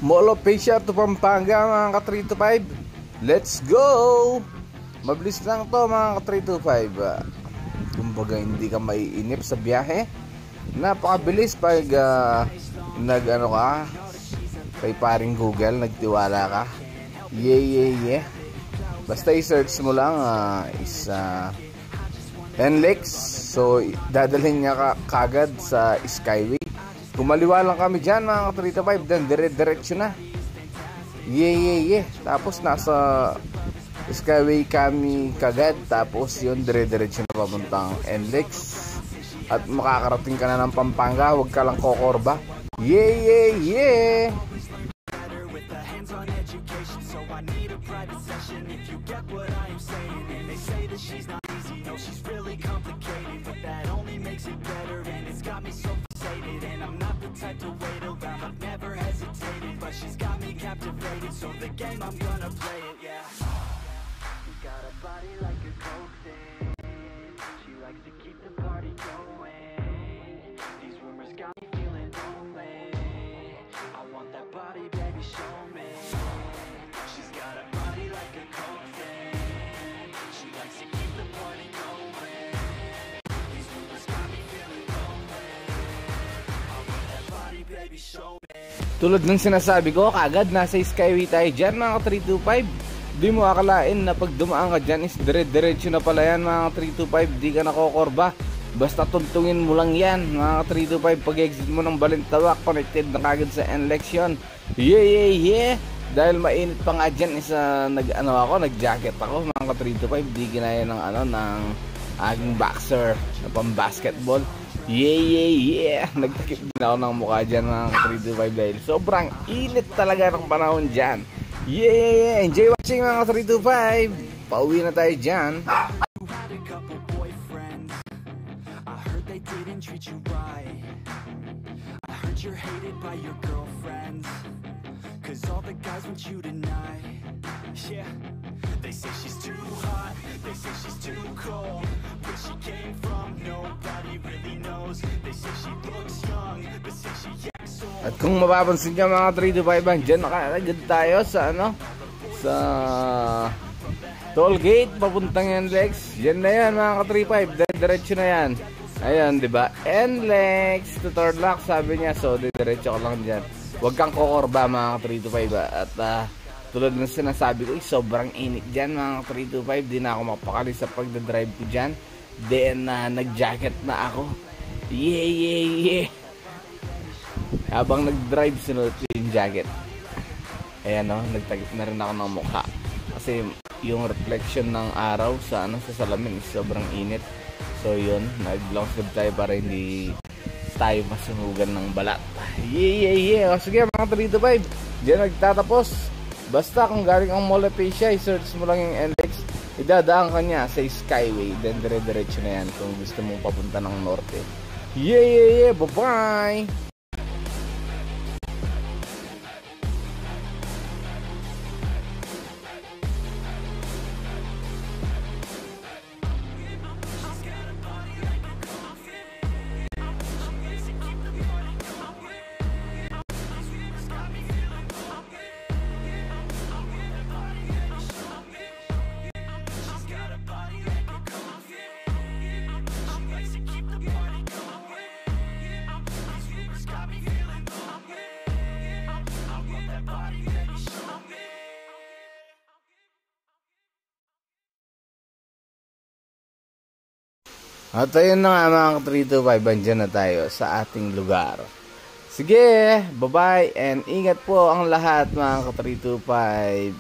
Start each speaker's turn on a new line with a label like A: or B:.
A: Mall of Asia to Pampanga mga ka-325. Let's go! Mabilis lang to mga ka-325. Kumbaga hindi ka maiinip sa biyahe. Napakabilis pag nag-ano ka kay paring Google, nagtiwala ka. Yeah. Basta i-search mo lang is NLEX. So dadalhin niya kagad sa Skyway. Kumaliwa lang kami dyan mga ka-325. Then dire-diretso na. Yeah. Tapos nasa Skyway kami kagad. Tapos yun dire-diretso na papuntang NLEX. At makakarating ka na ng Pampanga. Huwag ka lang kokorba. Yeah.
B: So I need a private session if you get what I am saying. And they say that she's not easy, no, she's really complicated, but that only makes it better, and it's got me so fixated. And I'm not the type to wait around, I've never hesitated, but she's got me captivated, so the game, I'm gonna play it, yeah. She got a body like a coke thing, she likes to keep the party going. These rumors got me feeling lonely, I want that body, baby, show me.
A: Tulad ng sinasabi ko, kagad nasa Skyway tayo dyan mga ka-325. Di mo akalain na pag dumaan ka dyan is dire-diretso na pala yan mga ka-325. Di ka nakokorba. Basta tuntungin mo lang yan mga ka-325. Pag exit mo ng Balintawak, connected na kagad sa NLEX yun. Yeah. Dahil mainit pa nga dyan is nag-jacket ako mga ka-325. Di ginaya ng aking boxer na pang basketball. Yeah. Nagtakip din ako ng mukha dyan mga 325 dahil sobrang init talaga ng panahon dyan. Yeah. Enjoy watching mga 325. Pauwi na tayo dyan.
B: I heard they didn't treat you right. I heard you're hated by your girlfriends, cause all the guys want you tonight. Yeah. They say she's too hot, they say she's too cold. Where she came from, nobody really knows. They say she looks young, but say she acts old.
A: At kung mapapansin nyo mga 325, dyan nakalagad tayo sa sa toll gate papuntang NLEX. Yan na yan mga ka-325, diretso na yan. Ayan, diba? NLEX to Tarlac, sabi niya. So diretso ka lang dyan. Huwag kang kokorba mga ka-325. At tulad ng sinasabi ko, sobrang init dyan mga 325. Di na ako mapakali sa pagdadrive ko dyan. Then nag-jacket na ako. Yeah. Habang nag-drive, sinuot ko yung jacket. Ayan nagtagip na rin ako ng mukha. Kasi yung reflection ng araw sa salamin is sobrang init. So yun, nag-long sleeve tayo para hindi tayo masunugan ng balat. Yeah. O sige mga 325, dyan nagtatapos. Basta kung galing ang Mall of Asia, i-search mo lang yung NLEX, idadaan ka niya sa Skyway, then dire-diretso na yan kung gusto mong papunta ng norte. Yeah. Bye-bye! At ayun na nga mga 325, andyan na tayo sa ating lugar. Sige, bye-bye and ingat po ang lahat mga 325.